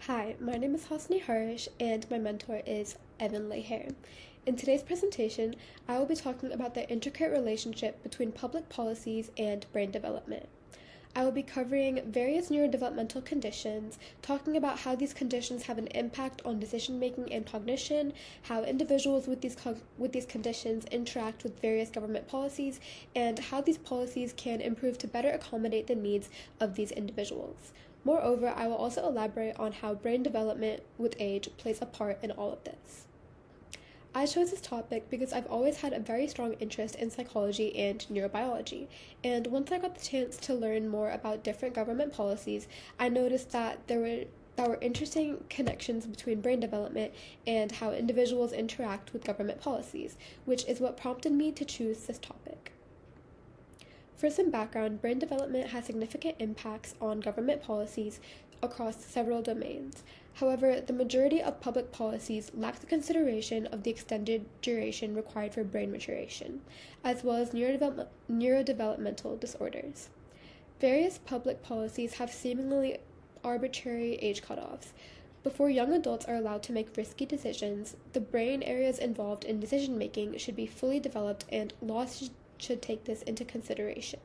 Hi, my name is Hasini Harish and my mentor is Evan Leher. In today's presentation, I will be talking about the intricate relationship between public policies and brain development. I will be covering various neurodevelopmental conditions, talking about how these conditions have an impact on decision-making and cognition, how individuals with these conditions interact with various government policies, and how these policies can improve to better accommodate the needs of these individuals. Moreover, I will also elaborate on how brain development with age plays a part in all of this. I chose this topic because I've always had a very strong interest in psychology and neurobiology, and once I got the chance to learn more about different government policies, I noticed that there were interesting connections between brain development and how individuals interact with government policies, which is what prompted me to choose this topic. For some background, brain development has significant impacts on government policies across several domains. However, the majority of public policies lack the consideration of the extended duration required for brain maturation, as well as neurodevelopmental disorders. Various public policies have seemingly arbitrary age cutoffs. Before young adults are allowed to make risky decisions, the brain areas involved in decision making should be fully developed, and laws should take this into consideration.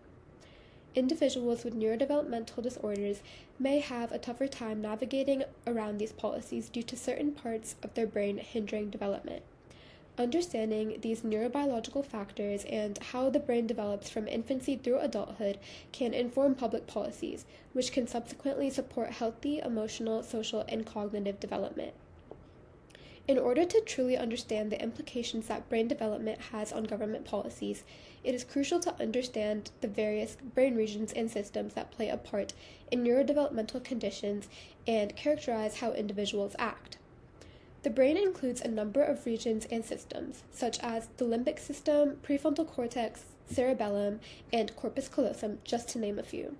Individuals with neurodevelopmental disorders may have a tougher time navigating around these policies due to certain parts of their brain hindering development. Understanding these neurobiological factors and how the brain develops from infancy through adulthood can inform public policies, which can subsequently support healthy emotional, social, and cognitive development. In order to truly understand the implications that brain development has on government policies, it is crucial to understand the various brain regions and systems that play a part in neurodevelopmental conditions and characterize how individuals act. The brain includes a number of regions and systems, such as the limbic system, prefrontal cortex, cerebellum, and corpus callosum, just to name a few.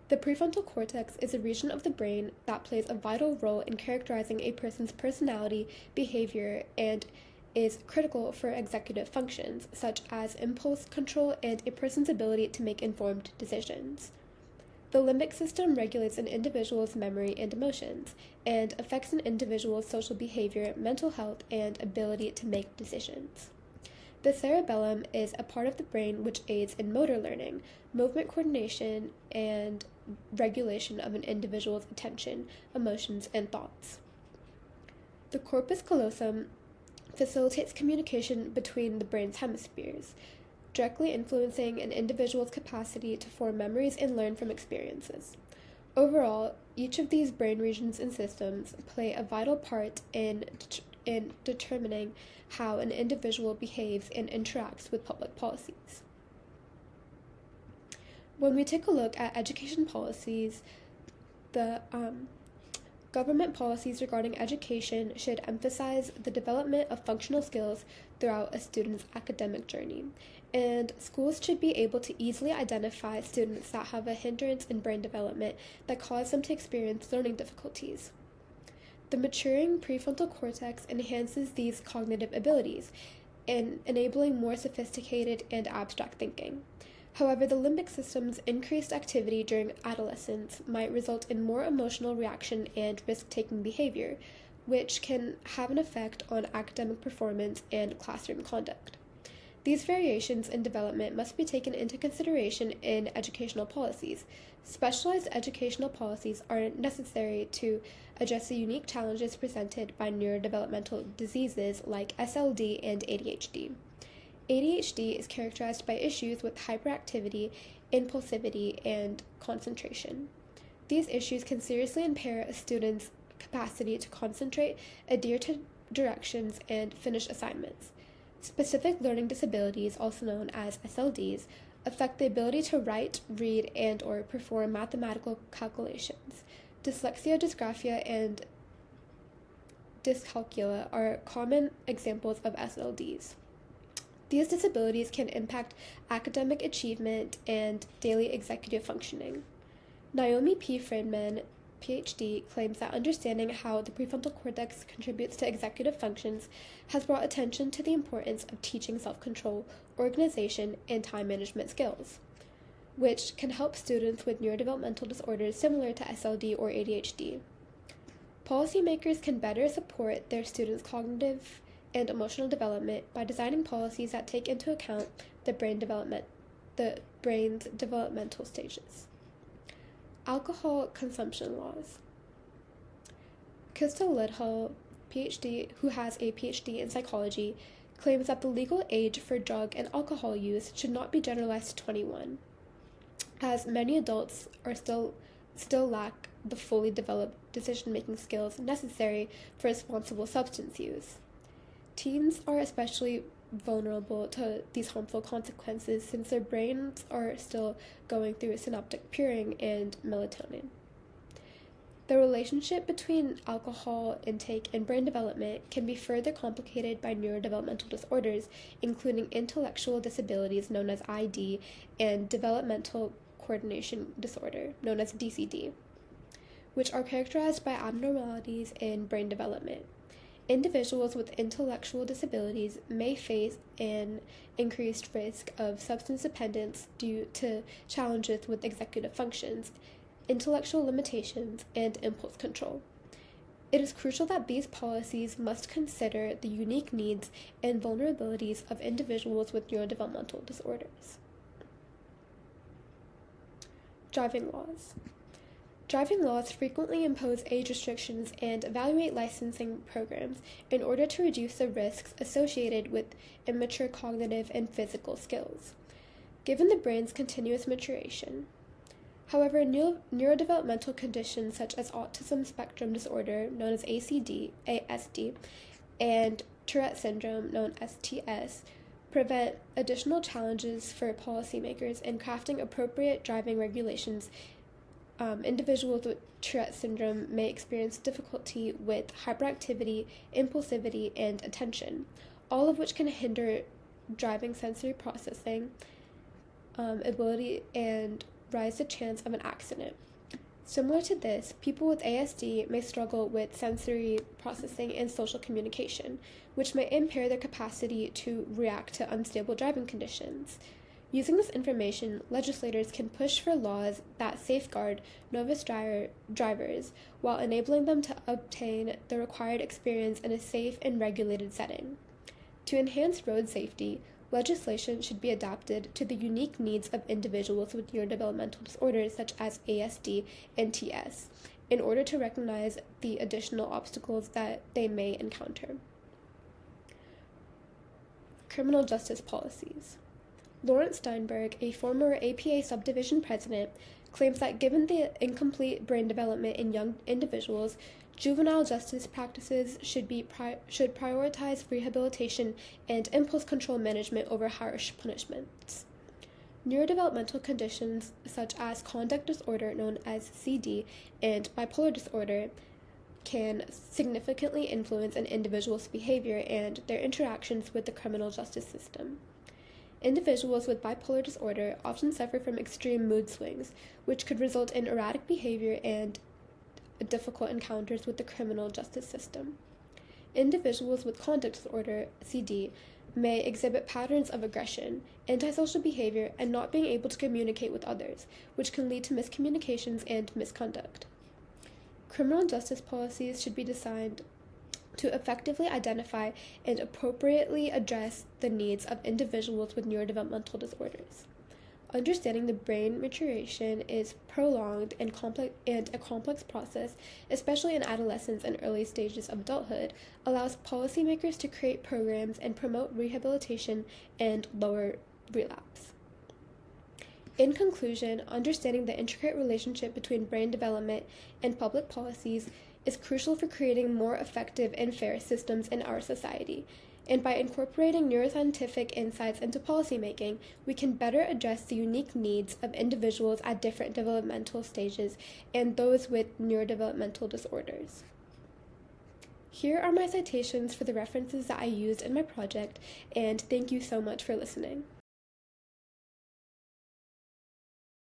The prefrontal cortex is a region of the brain that plays a vital role in characterizing a person's personality, behavior, and is critical for executive functions, such as impulse control and a person's ability to make informed decisions. The limbic system regulates an individual's memory and emotions, and affects an individual's social behavior, mental health, and ability to make decisions. The cerebellum is a part of the brain which aids in motor learning, movement coordination, and regulation of an individual's attention, emotions, and thoughts. The corpus callosum facilitates communication between the brain's hemispheres, directly influencing an individual's capacity to form memories and learn from experiences. Overall, each of these brain regions and systems play a vital part in determining how an individual behaves and interacts with public policies. When we take a look at education policies, the government policies regarding education should emphasize the development of functional skills throughout a student's academic journey, and schools should be able to easily identify students that have a hindrance in brain development that cause them to experience learning difficulties. The maturing prefrontal cortex enhances these cognitive abilities, enabling more sophisticated and abstract thinking. However, the limbic system's increased activity during adolescence might result in more emotional reaction and risk-taking behavior, which can have an effect on academic performance and classroom conduct. These variations in development must be taken into consideration in educational policies. Specialized educational policies are necessary to address the unique challenges presented by neurodevelopmental diseases like SLD and ADHD. ADHD is characterized by issues with hyperactivity, impulsivity, and concentration. These issues can seriously impair a student's capacity to concentrate, adhere to directions, and finish assignments. Specific learning disabilities, also known as SLDs, affect the ability to write, read, and/or perform mathematical calculations. Dyslexia, dysgraphia, and dyscalculia are common examples of SLDs. These disabilities can impact academic achievement and daily executive functioning. Naomi P. Friedman, PhD, claims that understanding how the prefrontal cortex contributes to executive functions has brought attention to the importance of teaching self-control, organization, and time management skills. which can help students with neurodevelopmental disorders similar to SLD or ADHD. Policymakers can better support their students' cognitive and emotional development by designing policies that take into account the brain's developmental stages. Alcohol consumption laws. Crystal Lidhull, PhD, who has a PhD in psychology, claims that the legal age for drug and alcohol use should not be generalized to 21, as many adults are still lack the fully developed decision-making skills necessary for responsible substance use. Teens are especially vulnerable to these harmful consequences since their brains are still going through synaptic purring and melatonin. The relationship between alcohol intake and brain development can be further complicated by neurodevelopmental disorders, including intellectual disabilities known as ID and developmental coordination disorder known as DCD, which are characterized by abnormalities in brain development. Individuals with intellectual disabilities may face an increased risk of substance dependence due to challenges with executive functions, intellectual limitations, and impulse control. It is crucial that these policies must consider the unique needs and vulnerabilities of individuals with neurodevelopmental disorders. Driving laws. Driving laws frequently impose age restrictions and evaluate licensing programs in order to reduce the risks associated with immature cognitive and physical skills, given the brain's continuous maturation. However, neurodevelopmental conditions such as autism spectrum disorder, known as ASD, and Tourette syndrome, known as TS, prevent additional challenges for policymakers in crafting appropriate driving regulations. Individuals with Tourette syndrome may experience difficulty with hyperactivity, impulsivity, and attention, all of which can hinder driving sensory processing ability and rise the chance of an accident. Similar to this, people with ASD may struggle with sensory processing and social communication, which may impair their capacity to react to unstable driving conditions. Using this information, legislators can push for laws that safeguard novice drivers while enabling them to obtain the required experience in a safe and regulated setting. To enhance road safety, legislation should be adapted to the unique needs of individuals with neurodevelopmental disorders such as ASD and TS, in order to recognize the additional obstacles that they may encounter. Criminal justice policies. Lawrence Steinberg, a former APA subdivision president, claims that given the incomplete brain development in young individuals, juvenile justice practices should prioritize rehabilitation and impulse control management over harsh punishments. Neurodevelopmental conditions such as conduct disorder, known as CD, and bipolar disorder can significantly influence an individual's behavior and their interactions with the criminal justice system. Individuals with bipolar disorder often suffer from extreme mood swings, which could result in erratic behavior and difficult encounters with the criminal justice system. Individuals with conduct disorder, CD, may exhibit patterns of aggression, antisocial behavior, and not being able to communicate with others, which can lead to miscommunications and misconduct. Criminal justice policies should be designed to effectively identify and appropriately address the needs of individuals with neurodevelopmental disorders. Understanding the brain maturation is prolonged and a complex process, especially in adolescence and early stages of adulthood, allows policymakers to create programs and promote rehabilitation and lower relapse. In conclusion, understanding the intricate relationship between brain development and public policies is crucial for creating more effective and fair systems in our society. And by incorporating neuroscientific insights into policymaking, we can better address the unique needs of individuals at different developmental stages and those with neurodevelopmental disorders. Here are my citations for the references that I used in my project, and thank you so much for listening.